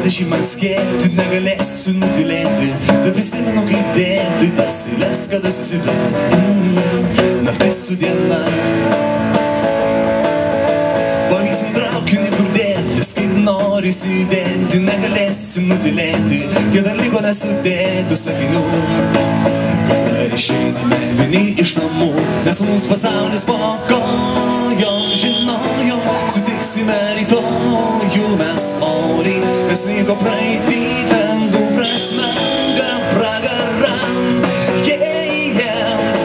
Kada šį man skėti, negalėsiu nutilėti. Tu prisimenu kaip dėti, tas eilės, kada susidė naktis su diena. Pavysim traukinį, kur dėtis, kaip norisi judėti. Negalėsim nutilėti, kai dar liko nesudėtų sakinių. Kada išeiname vieni iš namų, nes mums pasaulis po kojom. Žinojom, sutiksime rytojų mes oriai, kas vyko praeitį, dangų prasmengą pragaram.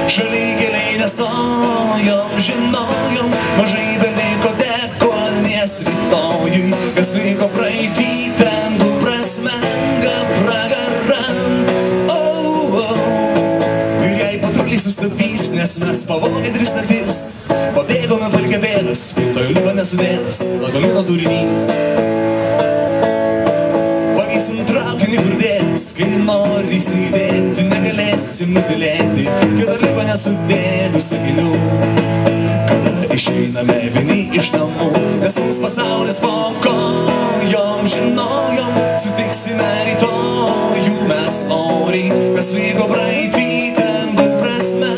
Šalikeliai nestojom, žinojom, mažai beliko dekonės rytojui, kas vyko praeitį, dangų prasmengą pragaram. Ir jei patruliai sustabdys, nes mes pavogė 3 naktis, pabėgome palikę bėdas, spintoje liko nesudėtas lagamino turinys. Pavysim traukinį, kur dėtis, kai norisi judėti. Negalėsim nutilėti, kai dar liko nesudėtų sakinių. Kada išeiname vieni iš namų, nes mums pasaulis po kojom. Žinojom, sutiksime rytojų mes oriai, kas vyko praeitį, dangų prasme